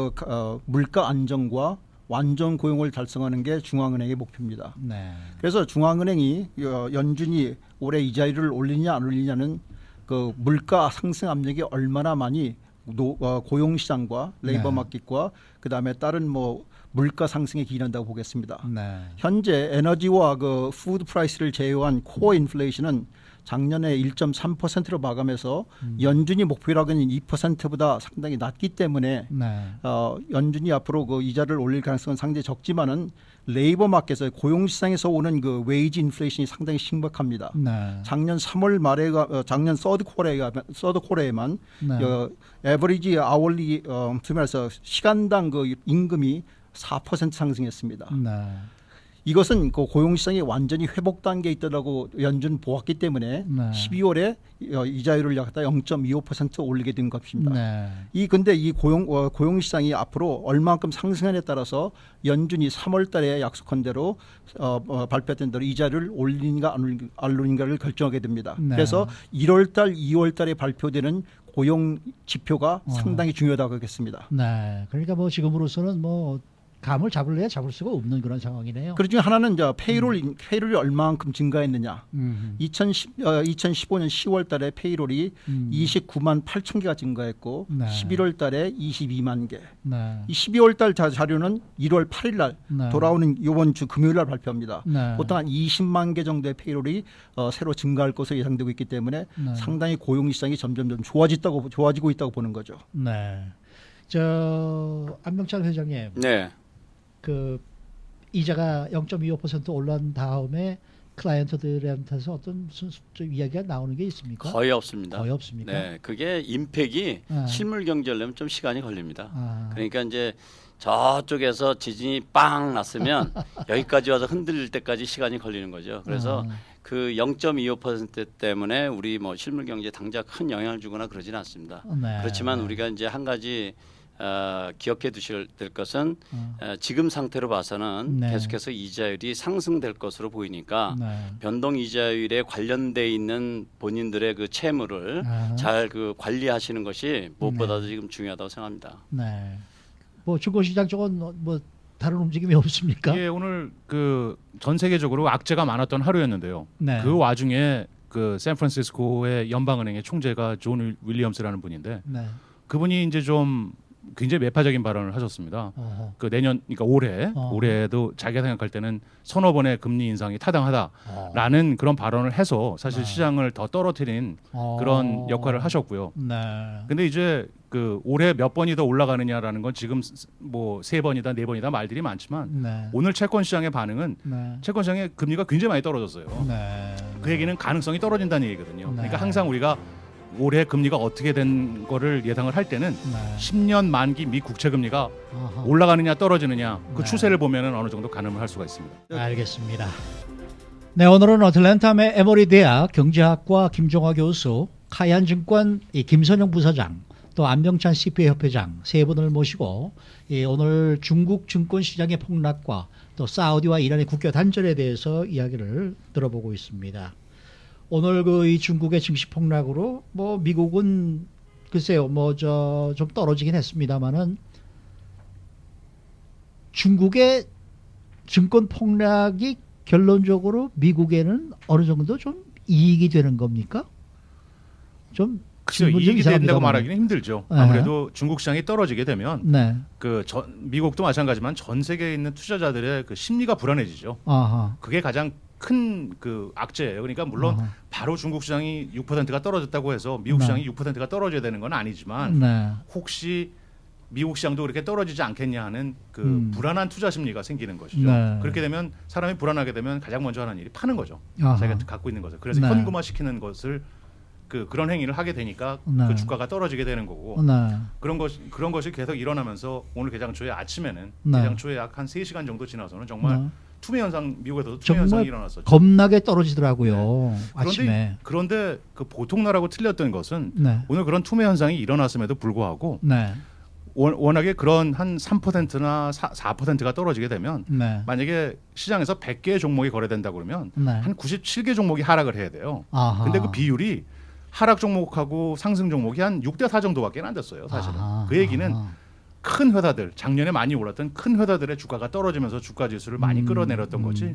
물가 안정과 완전 고용을 달성하는 게 중앙은행의 목표입니다. 네. 그래서 중앙은행이 연준이 올해 이자율을 올리냐 안 올리냐는 그 물가 상승 압력이 얼마나 많이 고용 시장과 레이버 네. 마켓과 그다음에 다른 뭐 물가 상승에 기인한다고 보겠습니다. 네. 현재 에너지와 그 푸드 프라이스를 제외한 코어 인플레이션은 작년에 1.3%로 마감해서 연준이 목표라고는 2%보다 상당히 낮기 때문에 네. 연준이 앞으로 그 이자를 올릴 가능성은 상당히 적지만은 레이버 마켓에서 고용 시장에서 오는 그 웨이지 인플레이션이 상당히 심각합니다. 네. 작년 3월 말에가 작년 서드 쿼터에만 네. 에버리지 아월리 말해서 시간당 그 임금이 4% 상승했습니다. 네. 이것은 그 고용 시장이 완전히 회복 단계에 있다라고 연준 보았기 때문에 네. 12월에 이자율을 갖다 0.25% 올리게 된 것입니다. 네. 근데 이 고용 시장이 앞으로 얼마만큼 상승하냐에 따라서 연준이 3월 달에 약속한 대로 발표된 대로 이자를 올리는가 안 올리는가를 결정하게 됩니다. 네. 그래서 1월 달, 2월 달에 발표되는 고용 지표가 상당히 중요하다고 하겠습니다. 네. 그러니까 뭐 지금으로서는 뭐 감을 잡을래야 잡을 수가 없는 그런 상황이네요. 그 중에 하나는 이제 페이롤이 얼마만큼 증가했느냐. 2015년 10월 달에 페이롤이 29만 8천 개가 증가했고 네. 11월 달에 22만 개. 네. 이 12월 달 자료는 1월 8일 날 네. 돌아오는 이번 주 금요일 날 발표합니다. 네. 보통 한 20만 개 정도의 페이롤이 새로 증가할 것으로 예상되고 있기 때문에 네. 상당히 고용 시장이 점점점 좋아지고 있다고 보는 거죠. 네. 안명찬 회장님. 네. 그 이자가 0.25% 올란 다음에 클라이언트들한테서 어떤 무슨 좀 이야기가 나오는 게 있습니까? 거의 없습니다. 거의 없습니까? 네, 그게 임팩이 아. 실물 경제하려면 좀 시간이 걸립니다. 아. 그러니까 이제 저쪽에서 지진이 빵 났으면 여기까지 와서 흔들릴 때까지 시간이 걸리는 거죠. 그래서 그 0.25% 때문에 우리 뭐 실물 경제에 당장 큰 영향을 주거나 그러지는 않습니다. 네. 그렇지만 우리가 이제 한 가지 기억해 두셔야 될 것은 지금 상태로 봐서는 네. 계속해서 이자율이 상승될 것으로 보이니까 네. 변동 이자율에 관련돼 있는 본인들의 그 채무를 잘 그 관리하시는 것이 무엇보다도 지금 중요하다고 생각합니다. 네. 뭐 중고시장 쪽은 뭐 다른 움직임이 없습니까? 예, 오늘 그 전 세계적으로 악재가 많았던 하루였는데요. 네. 그 와중에 그 샌프란시스코의 연방은행의 총재가 존 윌리엄스라는 분인데 네. 그분이 이제 좀 굉장히 매파적인 발언을 하셨습니다. 어허. 그 내년, 그러니까 올해도 자기가 생각할 때는 서너 번의 금리 인상이 타당하다라는 그런 발언을 해서 사실 시장을 더 떨어뜨린 그런 역할을 하셨고요. 네. 근데 이제 그 올해 몇 번이 더 올라가느냐라는 건 지금 뭐 3번이다 4번이다 말들이 많지만 네. 오늘 채권 시장의 반응은 네. 채권 시장의 금리가 굉장히 많이 떨어졌어요. 네. 그 얘기는 가능성이 떨어진다는 얘기거든요. 네. 그러니까 항상 우리가 올해 금리가 어떻게 된 거를 예상을 할 때는 네. 10년 만기 미 국채 금리가 아하. 올라가느냐 떨어지느냐 그 네. 추세를 보면은 어느 정도 가늠을 할 수가 있습니다. 알겠습니다. 네, 오늘은 어틀랜타의 에머리 대학 경제학과 김종화 교수, 카이안증권 김선영 부사장, 또 안명찬 CPA 협회장 세 분을 모시고 오늘 중국 증권 시장의 폭락과 또 사우디와 이란의 국교 단절에 대해서 이야기를 들어보고 있습니다. 오늘 이 중국의 증시 폭락으로 뭐 미국은 글쎄요 뭐 좀 떨어지긴 했습니다만은 중국의 증권 폭락이 결론적으로 미국에는 어느 정도 좀 이익이 되는 겁니까? 좀 그죠. 질문이 좀 이익이 된다고 이상합니다만. 말하기는 힘들죠. 네. 아무래도 중국 시장이 떨어지게 되면 네. 미국도 마찬가지지만 전 세계에 있는 투자자들의 그 심리가 불안해지죠. 아하. 그게 가장 큰 그 악재예요. 그러니까 물론 아하. 바로 중국 시장이 6%가 떨어졌다고 해서 미국 네. 시장이 6%가 떨어져야 되는 건 아니지만 네. 혹시 미국 시장도 그렇게 떨어지지 않겠냐 하는 그 불안한 투자 심리가 생기는 것이죠. 네. 그렇게 되면 사람이 불안하게 되면 가장 먼저 하는 일이 파는 거죠. 아하. 자기가 갖고 있는 것을. 그래서 네. 현금화시키는 것을 그런 행위를 하게 되니까 네. 그 주가가 떨어지게 되는 거고 네. 그런 것이 계속 일어나면서 오늘 개장 초에 아침에는 네. 개장 초에 약 한 3시간 정도 지나서는 정말 네. 투매 현상 미국에서도 투매 정말 현상이 일어났었죠. 겁나게 떨어지더라고요. 아침에. 그런데 그 보통 날하고 틀렸던 것은 네. 오늘 그런 투매 현상이 일어났음에도 불구하고 네. 워낙에 그런 한 3%나 4%가 떨어지게 되면 네. 만약에 시장에서 100개의 종목이 거래된다 그러면 네. 한 97개 종목이 하락을 해야 돼요. 아하. 근데 그 비율이 하락 종목하고 상승 종목이 한 6대4 정도밖에 안 됐어요. 사실은. 아하. 그 얘기는 아하. 큰 회사들 작년에 많이 올랐던 큰 회사들의 주가가 떨어지면서 주가 지수를 많이 끌어내렸던 거지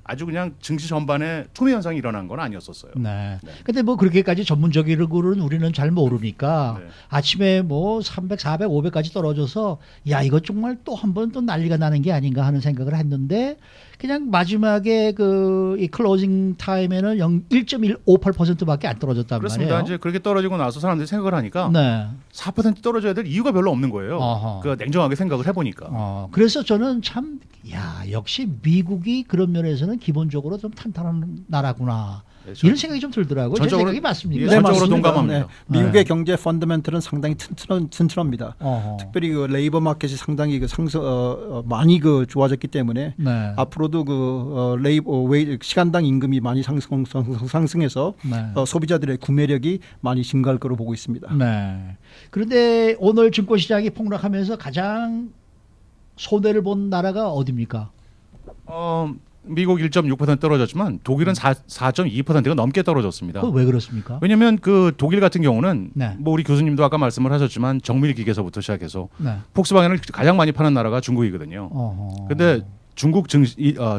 아주 그냥 증시 전반에 투매 현상이 일어난 건 아니었었어요. 네. 네. 근데 뭐 그렇게까지 전문적으로는 우리는 잘 모르니까 네. 아침에 뭐 300, 400, 500까지 떨어져서 야 이거 정말 또 한 번 또 난리가 나는 게 아닌가 하는 생각을 했는데 그냥 마지막에 그 이 클로징 타임에는 1.158%밖에 안 떨어졌단 그렇습니다. 말이에요. 이제 그렇게 떨어지고 나서 사람들이 생각을 하니까 네. 4% 떨어져야 될 이유가 별로 없는 거예요. 어허. 그 냉정하게 생각을 해보니까. 그래서 저는 참, 야, 역시 미국이 그런 면에서는 기본적으로 좀 탄탄한 나라구나. 네, 저- 이런 생각이 좀 들더라고요. 제 전적으로- 생각이 맞습니까? 예, 전적으로 맞습니다. 동감합니다. 미국의 경제 펀더멘털은 상당히 튼튼합니다. 어허. 특별히 그 레이버 마켓이 상당히 그 많이 그 좋아졌기 때문에 네. 앞으로도 그 시간당 임금이 많이 상승해서 네. 소비자들의 구매력이 많이 증가할 거로 보고 있습니다. 네. 그런데 오늘 증권시장이 폭락하면서 가장 손해를 본 나라가 어디입니까? 미국 1.6% 떨어졌지만 독일은 4.2%가 넘게 떨어졌습니다. 그거 왜 그렇습니까? 왜냐하면 그 독일 같은 경우는 네. 뭐 우리 교수님도 아까 말씀을 하셨지만 정밀 기계서부터 시작해서 네. 폭스바겐을 가장 많이 파는 나라가 중국이거든요. 어허. 근데 중국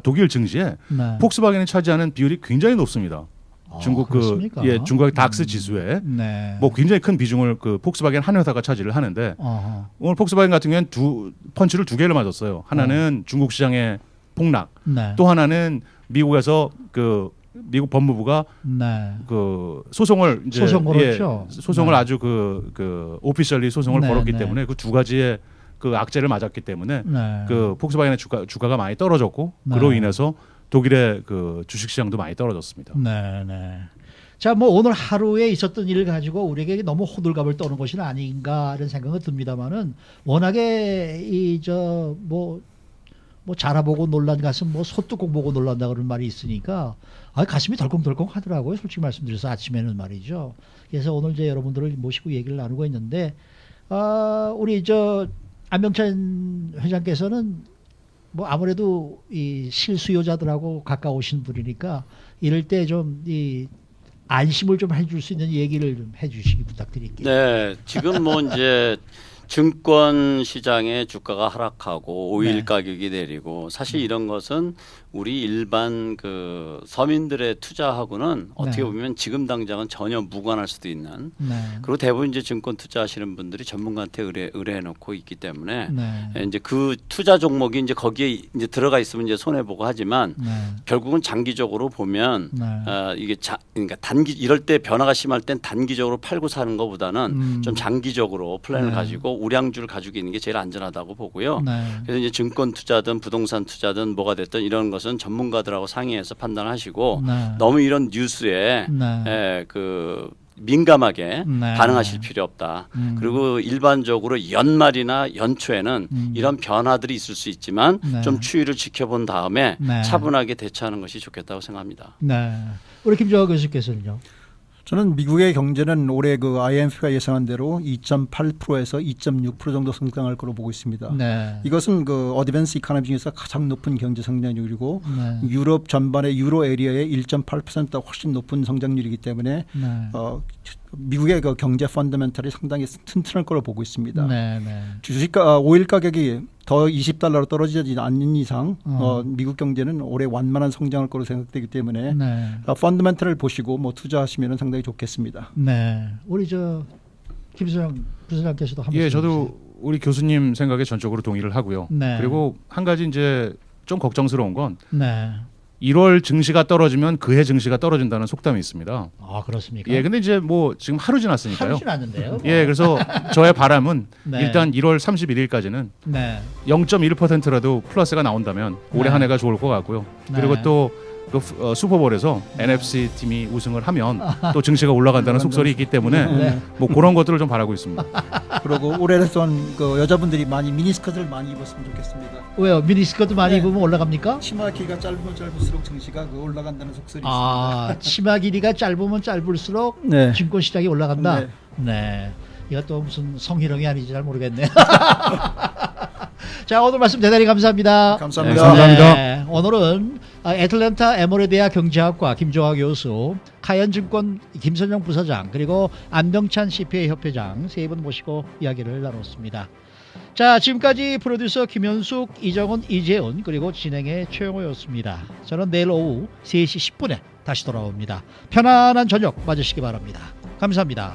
독일 증시에 네. 폭스바겐이 차지하는 비율이 굉장히 높습니다. 아, 중국 그렇습니까? 중국의 닥스 지수에 네. 뭐 굉장히 큰 비중을 그 폭스바겐 한 회사가 차지를 하는데 어허. 오늘 폭스바겐 같은 경우는 펀치를 두 개를 맞았어요. 하나는 중국 시장의 폭락, 네. 또 하나는 미국에서 그 미국 법무부가 네. 그 소송을 이제 소송 걸었죠. 소송을 네. 아주 그 오피셜리 소송을 네, 걸었기 네. 때문에 그 두 가지의 그 악재를 맞았기 때문에 네. 그 폭스바겐의 주가가 많이 떨어졌고 네. 그로 인해서 독일의 그 주식 시장도 많이 떨어졌습니다. 네, 네. 자, 뭐 오늘 하루에 있었던 일을 가지고 우리에게 너무 호들갑을 떠는 것이 아닌가라는 생각은 듭니다만은 워낙에 뭐 자라보고 놀란 가슴 뭐 소뚜껑 보고 놀란다 그런 말이 있으니까 가슴이 덜컹덜컹 하더라고요. 솔직히 말씀드려서 아침에는 말이죠. 그래서 오늘 이제 여러분들을 모시고 얘기를 나누고 있는데 우리 안병찬 회장께서는 뭐 아무래도 이 실수요자들하고 가까우신 분이니까 이럴 때 좀 이 안심을 좀 해줄 수 있는 얘기를 좀 해주시기 부탁드릴게요. 네, 지금 뭐 이제 증권 시장의 주가가 하락하고 오일 네. 가격이 내리고 사실 이런 것은 우리 일반 그 서민들의 투자하고는 어떻게 네. 보면 지금 당장은 전혀 무관할 수도 있는 네. 그리고 대부분 이제 증권 투자하시는 분들이 전문가한테 의뢰해 놓고 있기 때문에 네. 이제 그 투자 종목이 이제 거기에 이제 들어가 있으면 이제 손해 보고 하지만 네. 결국은 장기적으로 보면 네. 이게 그러니까 이럴 때 변화가 심할 땐 단기적으로 팔고 사는 것보다는 좀 장기적으로 플랜을 네. 가지고 우량주를 가지고 있는 게 제일 안전하다고 보고요. 네. 그래서 이제 증권 투자든 부동산 투자든 뭐가 됐든 이런 것은 전문가들하고 상의해서 판단하시고 네. 너무 이런 뉴스에 네. 그 민감하게 네. 반응하실 필요 없다. 그리고 일반적으로 연말이나 연초에는 이런 변화들이 있을 수 있지만 네. 좀 추이를 지켜본 다음에 네. 차분하게 대처하는 것이 좋겠다고 생각합니다. 네. 우리 김정하 교수께서는요. 저는 미국의 경제는 올해 그 IMF가 예상한 대로 2.8%에서 2.6% 정도 성장할 거로 보고 있습니다. 네. 이것은 그 어드밴스 이코노미 중에서 가장 높은 경제 성장률이고 네. 유럽 전반의 유로 에리어의 1.8%보다 훨씬 높은 성장률이기 때문에 네. 미국의 그 경제 펀더멘털이 상당히 튼튼할 거로 보고 있습니다. 네. 네. 오일 가격이 더 $20로 떨어지지 않는 이상 미국 경제는 올해 완만한 성장할 거로 생각되기 때문에 네. 펀더멘털을 보시고 뭐 투자하시면 상당히 좋겠습니다. 네. 우리 김수영 부사장께서도 한 말씀 예, 해주세요. 저도 우리 교수님 생각에 전적으로 동의를 하고요. 네. 그리고 한 가지 이제 좀 걱정스러운 건 네. 1월 증시가 떨어지면 그해 증시가 떨어진다는 속담이 있습니다. 아, 그렇습니까? 예, 근데 이제 뭐 지금 하루 지났으니까요. 하루 지났는데요. 예, 그래서 저의 바람은 네. 일단 1월 31일까지는 네. 0.1%라도 플러스가 나온다면 올해 네. 한 해가 좋을 것 같고요. 네. 그리고 또 슈퍼볼에서 NFC 팀이 우승을 하면 또 증시가 올라간다는 속설이 있기 때문에 네. 뭐 그런 것들을 좀 바라고 있습니다. 그리고 오래됐던 그 여자분들이 많이 미니스커트를 많이 입었으면 좋겠습니다. 왜요? 미니스커트 많이 네. 입으면 올라갑니까? 치마 길이가 짧으면 짧을수록 증시가 그 올라간다는 속설이 아, 치마 길이가 짧으면 짧을수록 네. 증권 시장이 올라간다. 네. 네. 이거 또 무슨 성희롱이 아닌지 잘 모르겠네. 자, 오늘 말씀 대단히 감사합니다. 감사합니다. 네, 감사합니다. 네, 오늘은 애틀랜타 에모레디아 경제학과 김종학 교수, 카연증권 김선영 부사장, 그리고 안병찬 CPA 협회장 세 분 모시고 이야기를 나눴습니다. 자, 지금까지 프로듀서 김현숙, 이정훈, 이재훈, 그리고 진행의 최영호였습니다. 저는 내일 오후 3시 10분에 다시 돌아옵니다. 편안한 저녁 맞으시기 바랍니다. 감사합니다.